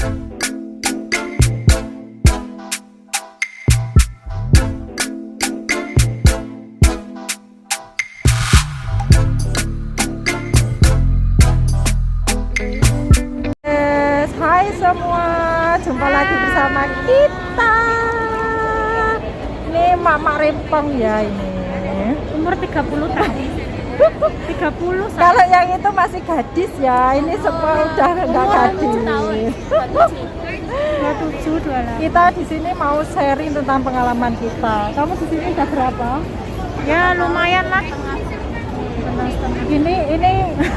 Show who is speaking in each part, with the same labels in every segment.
Speaker 1: Hai semua, jumpa lagi bersama kita. Ini Mama Rempong ya ini.
Speaker 2: Umur 30 tahun. 30
Speaker 1: Kalau yang itu masih gadis ya, ini semua udah enggak gadis.
Speaker 2: 27 28.
Speaker 1: Kita di sini mau sharing tentang pengalaman kita. Kamu di sini udah berapa?
Speaker 2: Ya lumayan lah.
Speaker 1: Ini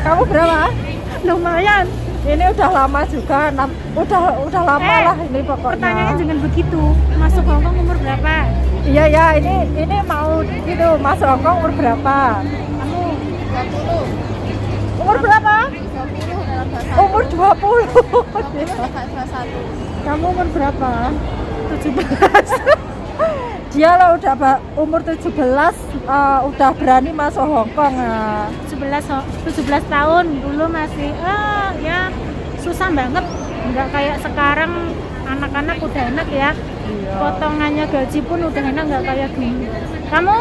Speaker 1: kamu berapa?
Speaker 2: Lumayan.
Speaker 1: Ini udah lama juga, udah lama lah ini pokoknya.
Speaker 2: Pertanyaannya jangan begitu. Masuk Hongkong umur berapa?
Speaker 1: Iya ya, ini mau gitu masuk Hongkong umur berapa?
Speaker 2: Kamu 20.
Speaker 1: Umur berapa?
Speaker 2: 20 dalam bahasa.
Speaker 1: Umur 20.
Speaker 2: Bahasa 1.
Speaker 1: Kamu umur berapa?
Speaker 2: 17.
Speaker 1: Dia lah udah umur 17 udah berani masuk Hongkong.
Speaker 2: 17 tahun dulu masih ya susah banget, nggak kayak sekarang anak-anak udah enak ya.
Speaker 1: Iya.
Speaker 2: Potongannya gaji pun udah enak, nggak kayak dulu. Kamu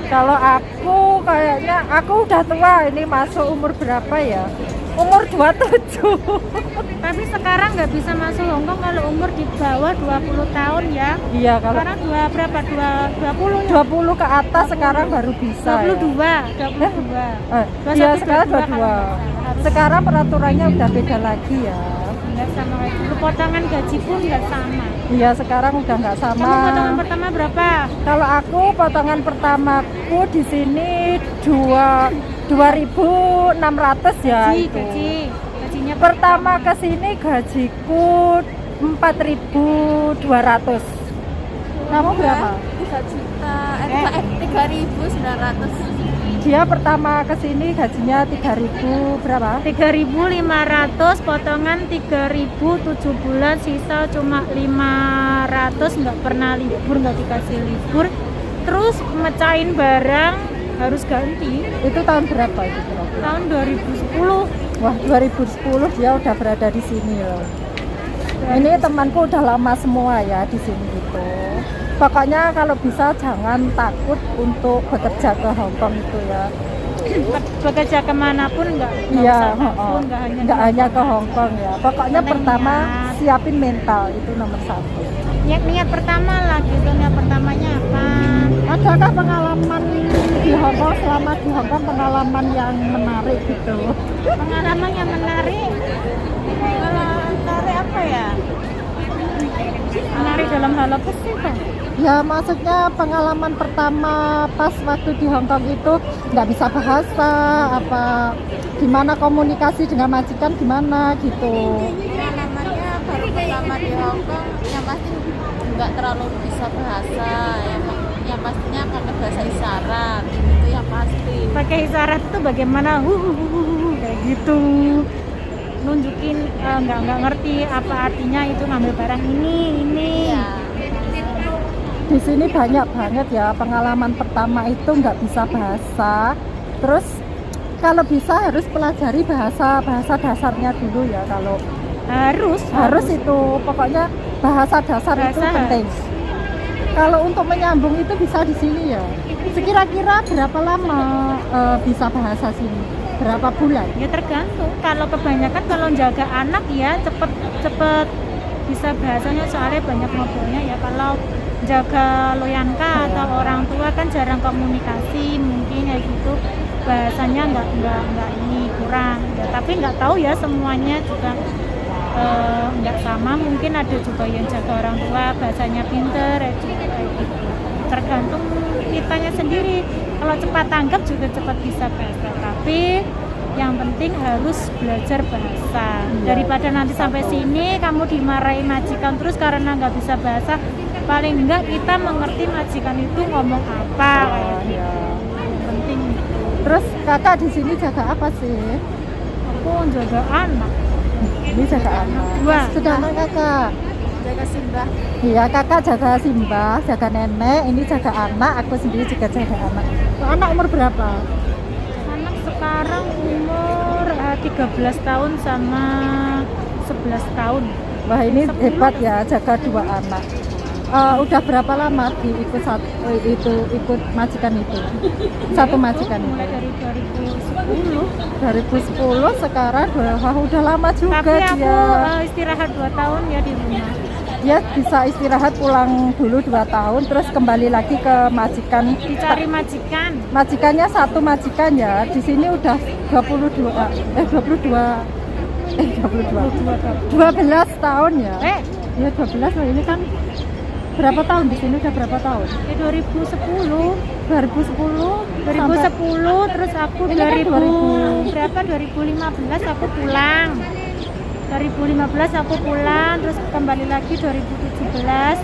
Speaker 1: Kalau aku kayaknya aku udah tua, ini masuk umur berapa ya? Umur 27.
Speaker 2: tapi sekarang nggak bisa masuk Hongkong kalau umur di bawah 20 tahun ya.
Speaker 1: Iya, kalau
Speaker 2: Sekarang berapa? 20 ya?
Speaker 1: 20 ke atas sekarang baru bisa.
Speaker 2: 22.
Speaker 1: Iya, sekarang 22.
Speaker 2: Harus
Speaker 1: Sekarang peraturannya udah beda lagi ya.
Speaker 2: nggak sama kayak dulu. Potongan gaji pun nggak sama.
Speaker 1: Iya, sekarang udah nggak sama.
Speaker 2: Kamu potongan pertama berapa?
Speaker 1: Kalau aku potongan pertamaku di sini 2.600 ya itu.
Speaker 2: Gajinya
Speaker 1: Pertama ke sini gajiku 4.200. Kamu berapa?
Speaker 2: 3.900.
Speaker 1: Dia pertama ke sini gajinya 3.000 berapa?
Speaker 2: 3.500, potongan 3.000 7 bulan, sisa cuma 500, nggak pernah libur, nggak dikasih libur. Terus mecahin barang harus ganti.
Speaker 1: Itu tahun berapa itu kira-kira?
Speaker 2: Tahun 2010.
Speaker 1: Wah, 2010 dia udah berada di sini loh. Ini temanku udah lama semua ya di sini gitu. Pokoknya kalau bisa jangan takut untuk bekerja ke Hongkong itu ya.
Speaker 2: Bekerja kemanapun nggak
Speaker 1: Iya,
Speaker 2: usah takut,
Speaker 1: nggak hanya ke Hongkong ya. Pokoknya
Speaker 2: Penting
Speaker 1: pertama
Speaker 2: niat.
Speaker 1: siapin mental itu nomor 1.
Speaker 2: niat pertama lah gitu. Niat pertamanya apa?
Speaker 1: Adakah pengalaman di Hongkong, selama di Hongkong pengalaman yang menarik gitu?
Speaker 2: Pengalaman yang menarik. Kalau menarik apa ya? Menarik dalam hal apa sih, Pak?
Speaker 1: Ya maksudnya pengalaman pertama pas waktu di Hongkong itu nggak bisa bahasa, apa gimana komunikasi dengan majikan gimana gitu.
Speaker 2: Pengalamannya baru pertama di Hongkong, yang pasti nggak terlalu bisa bahasa, yang pastinya pakai bahasa isyarat, itu yang pasti. Pakai isyarat itu bagaimana? Kayak gitu. Nunjukin nggak ngerti apa artinya itu ngambil barang ini. Ya.
Speaker 1: Di sini banyak banget ya pengalaman pertama itu nggak bisa bahasa. Terus kalau bisa harus pelajari bahasa dasarnya dulu ya. Kalau harus itu pokoknya bahasa dasar itu penting. Kalau untuk menyambung itu bisa di sini ya. Sekira-kira berapa lama bisa bahasa sini? Berapa bulan?
Speaker 2: Ya tergantung. Kalau kebanyakan kalau jaga anak ya cepet bisa bahasanya, soalnya banyak ngobrolnya ya. Kalau jaga loyanka atau orang tua kan jarang komunikasi, mungkin kayak gitu bahasanya nggak ini kurang ya. Tapi nggak tahu ya, semuanya juga nggak sama. Mungkin ada juga yang jaga orang tua bahasanya pinter ya, juga kayak gitu. Tergantung kitanya sendiri. Kalau cepat tanggap juga cepat bisa bahasa, tapi yang penting harus belajar bahasa. Daripada nanti sampai sini kamu dimarahi majikan terus karena nggak bisa bahasa, paling enggak kita mengerti majikan itu ngomong apa kayak gitu. Penting.
Speaker 1: Terus kakak di sini jaga apa sih?
Speaker 2: Aku jaga anak.
Speaker 1: Ini jaga anak.
Speaker 2: Wah.
Speaker 1: Sedangkan kakak
Speaker 2: Jaga Simbah.
Speaker 1: iya, kakak jaga Simbah, jaga nenek, ini jaga anak, aku sendiri juga jaga anak. Anak umur berapa?
Speaker 2: Anak sekarang umur 13 tahun sama 11 tahun.
Speaker 1: Wah ini hebat ya, jaga 2 anak. Udah berapa lama ikut majikan itu? Satu majikan itu?
Speaker 2: Mulai dari 2010.
Speaker 1: 2010 sekarang wah udah lama juga.
Speaker 2: Tapi aku
Speaker 1: dia.
Speaker 2: istirahat 2 tahun ya di rumah.
Speaker 1: Dia bisa istirahat pulang dulu 2 tahun terus kembali lagi ke majikan.
Speaker 2: Dicari majikan.
Speaker 1: Majikannya satu majikan ya. Di sini udah 12 tahun ya. Ya 12 loh, ini kan berapa tahun di sini, udah berapa tahun?
Speaker 2: 2010
Speaker 1: sampai
Speaker 2: terus aku
Speaker 1: ini kan 2000
Speaker 2: berapa 2015 aku pulang. 2015 aku pulang terus kembali lagi 2017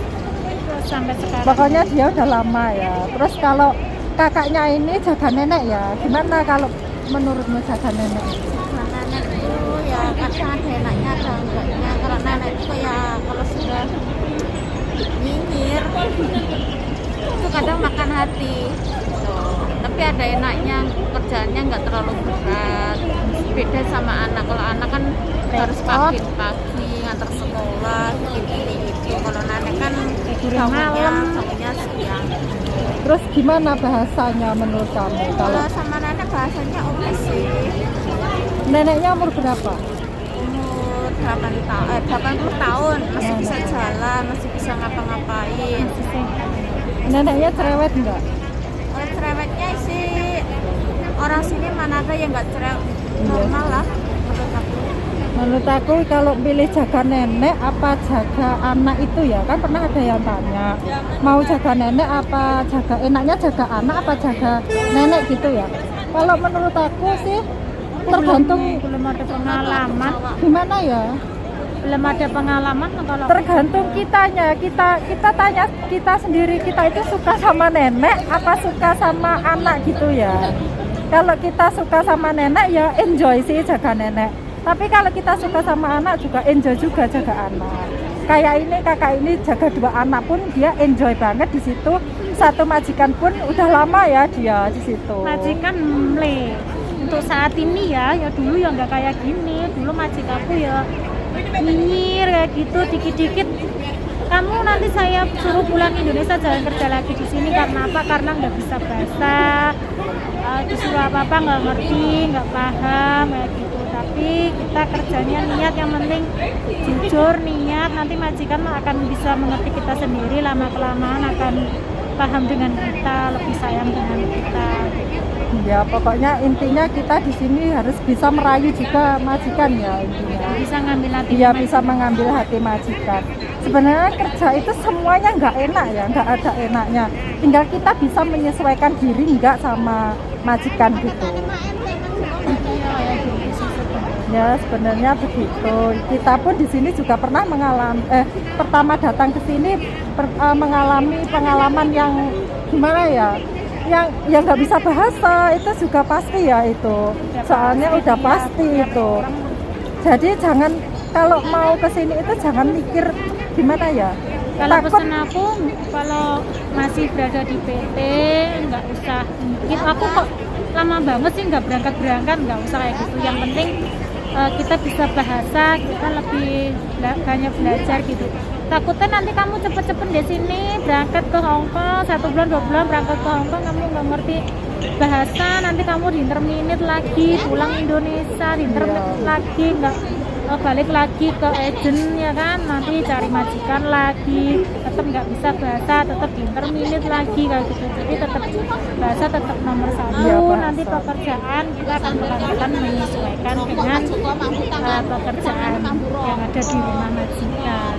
Speaker 2: terus sampai sekarang.
Speaker 1: Pokoknya dia udah lama ya. Terus kalau kakaknya ini jaga nenek ya, gimana kalau menurutmu jaga nenek?
Speaker 3: Nenek itu ya kadang ada enaknya ada enggaknya. Kalau nenek itu ya kalau sudah nyinyir itu kadang makan hati gitu. Tapi ada enaknya, kerjaannya nggak terlalu berat, beda sama anak. Kalau anak kan harus pagi ngantar sekolah gitu. Kalau nenek kan bangunnya siang.
Speaker 1: Terus gimana bahasanya menurut kamu?
Speaker 3: Kalau sama nenek bahasanya oke sih.
Speaker 1: Neneknya umur berapa?
Speaker 3: Umur 80 tahun, masih bisa jalan, masih bisa ngapa-ngapain.
Speaker 1: Neneknya cerewet enggak?
Speaker 3: Kalau cerewetnya sih orang sini mana ada yang nggak cerewet, normal lah menurut aku.
Speaker 1: Menurut aku kalau pilih jaga nenek apa jaga anak itu ya, kan pernah ada yang tanya mau jaga nenek apa jaga, enaknya jaga anak apa jaga nenek gitu ya. Kalau menurut aku sih tergantung,
Speaker 2: belum ada pengalaman.
Speaker 1: gimana ya,
Speaker 2: Belum ada pengalaman kalau
Speaker 1: tergantung kitanya. Kita tanya kita sendiri, kita itu suka sama nenek apa suka sama anak gitu ya. Kalau kita suka sama nenek ya enjoy sih jaga nenek, tapi kalau kita suka sama anak juga enjoy juga jaga anak. Kayak ini kakak ini jaga 2 anak pun dia enjoy banget di situ. Satu majikan pun udah lama ya dia di situ.
Speaker 2: majikan untuk saat ini ya dulu ya nggak kayak gini. Dulu majikanku ya nyinyir kayak gitu dikit-dikit. Kamu nanti saya suruh pulang Indonesia jangan kerja lagi di sini karena apa? Karena nggak bisa bahasa, disuruh apa-apa nggak ngerti, nggak paham kayak gitu. Tapi kita kerjanya niat, yang penting jujur niat. Nanti majikan akan bisa mengerti kita sendiri, lama kelamaan akan paham dengan kita, lebih sayang dengan kita.
Speaker 1: Ya pokoknya intinya kita di sini harus bisa merayu juga majikan ya intinya.
Speaker 2: Bisa ngambil hati.
Speaker 1: Iya bisa mengambil hati majikan. Sebenarnya kerja itu semuanya nggak enak ya, nggak ada enaknya. Tinggal kita bisa menyesuaikan diri nggak sama majikan gitu. Ya sebenarnya begitu. Kita pun di sini juga pernah mengalami, pertama datang ke sini mengalami pengalaman yang gimana ya, yang nggak bisa bahasa itu juga pasti ya itu. Soalnya udah pasti itu. Jadi jangan kalau mau ke sini itu jangan mikir gimana ya.
Speaker 2: Kalau
Speaker 1: Takut.
Speaker 2: pesan aku kalau masih berada di PT nggak usah mikir aku kok lama banget sih nggak berangkat nggak usah kayak gitu. Yang penting kita bisa bahasa, kita lebih banyak belajar gitu. Takutnya nanti kamu cepet-cepet di sini berangkat ke Hongkong 1 bulan 2 bulan berangkat ke Hongkong, kamu nggak ngerti bahasa, nanti kamu diinterminate lagi, pulang Indonesia diinterminate lagi, nggak balik lagi ke agent ya kan, nanti cari majikan lagi, tetap nggak bisa bahasa, tetap diinterminate lagi kayak gitu. Jadi tetap bahasa tetap nomor 1.
Speaker 1: Ya,
Speaker 2: nanti pekerjaan kita akan pelan-pelan menyesuaikan dengan pekerjaan yang ada di rumah majikan.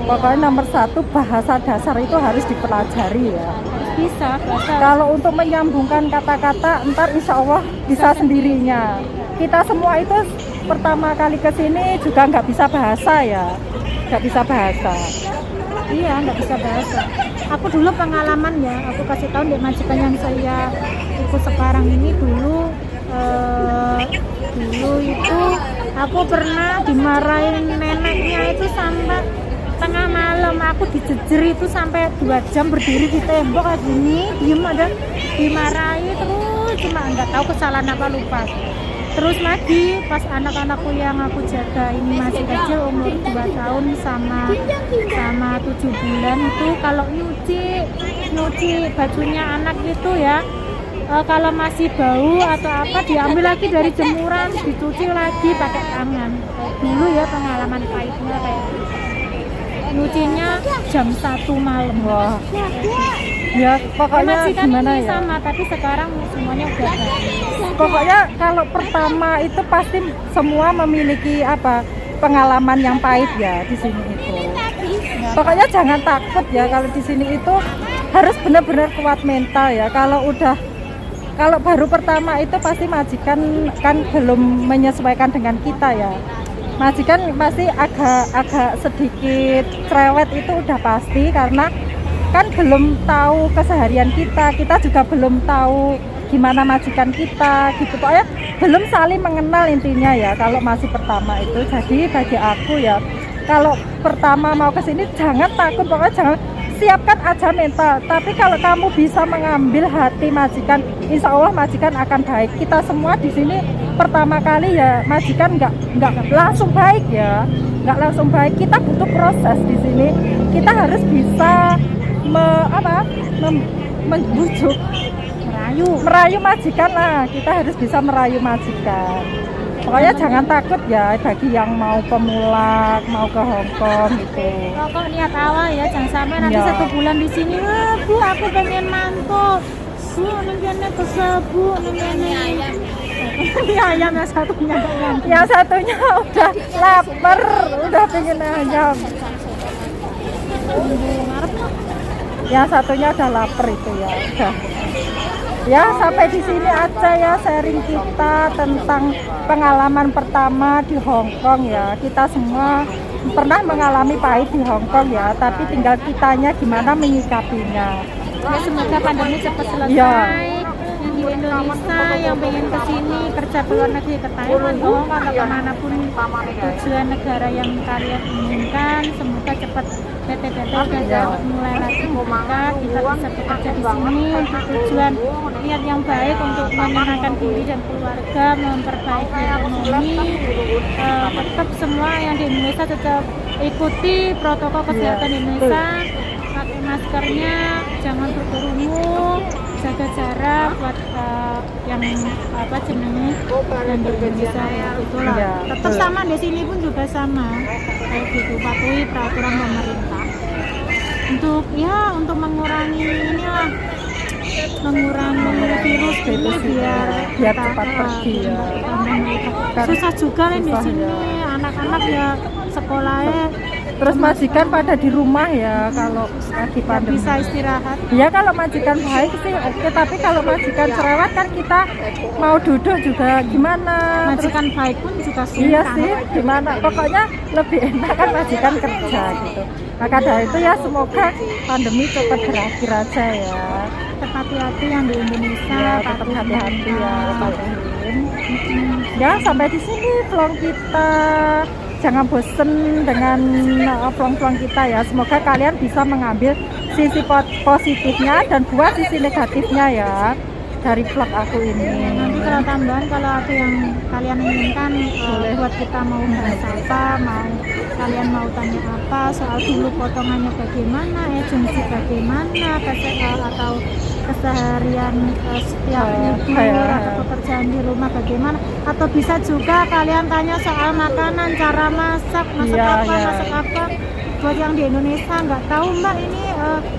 Speaker 1: Pokoknya nomor 1 bahasa dasar itu harus dipelajari ya.
Speaker 2: Bisa bahasa.
Speaker 1: Kalau untuk menyambungkan kata-kata ntar insya Allah bisa sendirinya. Kita semua itu pertama kali ke sini juga nggak bisa bahasa ya, nggak bisa bahasa.
Speaker 2: Iya, nggak bisa bahasa. Aku dulu pengalaman ya, aku kasih tahu di majikan yang saya ikut sekarang ini dulu itu aku pernah dimarahin neneknya itu sampai tengah malam. Aku dijejer itu sampai 2 jam berdiri di tembok kayak gini, diem ada dimarahi terus, cuma nggak tahu kesalahan apa lupa. Terus lagi pas anak-anakku yang aku jaga ini masih kecil umur 2 tahun sama 7 bulan itu kalau nyuci bajunya anak itu ya kalau masih bau atau apa diambil lagi dari jemuran dicuci lagi pakai tangan. Dulu ya pengalaman pahitnya kayak gitu. Nyucinya jam 1 malam.
Speaker 1: Wah. Ya pokoknya
Speaker 2: majikan
Speaker 1: gimana
Speaker 2: ini
Speaker 1: ya?
Speaker 2: sama tapi sekarang semuanya udah baik.
Speaker 1: Pokoknya kalau pertama itu pasti semua memiliki pengalaman yang pahit ya di sini itu. Pokoknya jangan takut ya kalau di sini itu harus benar-benar kuat mental ya. Kalau baru pertama itu pasti majikan kan belum menyesuaikan dengan kita ya. Majikan pasti agak sedikit cerewet itu udah pasti karena kan belum tahu keseharian kita juga belum tahu gimana majikan kita gitu, pokoknya belum saling mengenal intinya ya kalau masih pertama itu. Jadi bagi aku ya kalau pertama mau kesini jangan takut, pokoknya jangan, siapkan aja mental. Tapi kalau kamu bisa mengambil hati majikan, insya Allah majikan akan baik. Kita semua di sini pertama kali ya majikan nggak langsung baik ya, nggak langsung baik. Kita butuh proses di sini. Kita harus bisa membujuk, merayu majikan lah. Kita harus bisa merayu majikan. Pokoknya jangan takut ya bagi yang mau pemula, mau ke Hongkong gitu.
Speaker 2: Pokok niat awal ya, jangan sampai nanti
Speaker 1: Ya.
Speaker 2: 1 bulan di sini. Bu, aku pengen mantuk. Bu, nengennya kesel, Bu, nengennya. Ini ayam yang satunya nggak ngantuk.
Speaker 1: Yang satunya udah lapar, udah pengen ayam. Yang satunya udah lapar itu ya. Udah. Ya sampai di sini aja ya sharing kita tentang pengalaman pertama di Hongkong ya. Kita semua pernah mengalami pahit di Hongkong ya, tapi tinggal kitanya gimana menyikapinya.
Speaker 2: Ya semoga pandemi cepat selesai.
Speaker 1: Ya.
Speaker 2: Yang di Indonesia yang pengen kesini kerja ke luar negeri, ke Taiwan, Hongkong atau kemanapun tujuan negara yang kalian inginkan, semoga cepat PT-PT dapat mulai lagi buka, kita bisa bekerja di sini untuk tujuan niat yang baik untuk menyenangkan diri dan keluarga, memperbaiki ekonomi. Tetap semua yang di Indonesia tetap ikuti protokol kesehatan Indonesia, pakai maskernya, jangan berkerumun, jaga jarak buat yang jenenge dan di Indonesia ya itulah.
Speaker 1: Ya,
Speaker 2: Tetap
Speaker 1: betul.
Speaker 2: sama di sini pun juga sama kayak gitu, patuhi peraturan pemerintah untuk mengurangi virus ini biar
Speaker 1: cepat pergi ya.
Speaker 2: Susah juga kan di
Speaker 1: Susah,
Speaker 2: sini
Speaker 1: ya.
Speaker 2: anak-anak ya sekolahnya
Speaker 1: Terus majikan pada di rumah ya kalau lagi
Speaker 2: nggak
Speaker 1: pandemi.
Speaker 2: bisa istirahat.
Speaker 1: Ya kalau majikan baik sih oke, tapi kalau majikan cerewet kan kita mau duduk juga gimana.
Speaker 2: Majikan baik pun juga
Speaker 1: Iya
Speaker 2: susah.
Speaker 1: sih, gimana? Pokoknya lebih enak kan majikan kerja gitu. Maka dari itu ya semoga pandemi cepat berakhir aja ya.
Speaker 2: Tetap hati-hati yang di Indonesia,
Speaker 1: Ya tetap hati-hati ya, patuhin. Ya sampai di sini vlog kita. Jangan bosen dengan vlog-vlog kita ya. Semoga kalian bisa mengambil sisi positifnya dan buat sisi negatifnya ya dari vlog aku ini.
Speaker 2: Nanti kalau tambahan kalau ada yang kalian inginkan buat kita mau bahas apa, kalian mau tanya apa soal dulu potongannya bagaimana, agensi bagaimana, atau keseharian setiap ibu atau pekerjaan di rumah bagaimana, atau bisa juga kalian tanya soal makanan, cara masak apa. Buat yang di Indonesia nggak tahu Mbak ini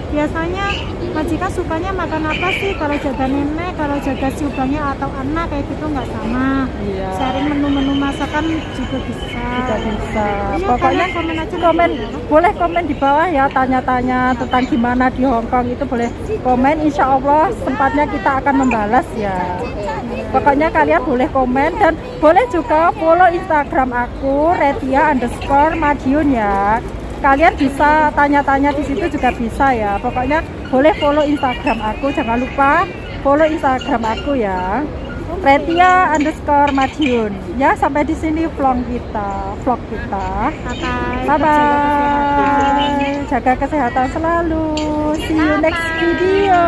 Speaker 2: biasanya majikan sukanya makan apa sih, kalau jaga nenek, kalau jaga siubangnya atau anak kayak gitu nggak sama.
Speaker 1: Iya.
Speaker 2: Sharing menu-menu masakan juga bisa.
Speaker 1: Juga bisa.
Speaker 2: Iya,
Speaker 1: Pokoknya
Speaker 2: komen aja
Speaker 1: boleh komen di bawah ya, tanya-tanya tentang gimana di Hongkong itu boleh komen. Insya Allah tempatnya kita akan membalas ya. Pokoknya kalian boleh komen dan boleh juga follow Instagram aku Retia_Madiun ya. Kalian bisa tanya-tanya di situ juga bisa ya. Pokoknya boleh follow Instagram aku, jangan lupa follow Instagram aku ya. Retia_Madiun. Ya sampai di sini vlog kita. Bye bye. Jaga kesehatan selalu. See you next video.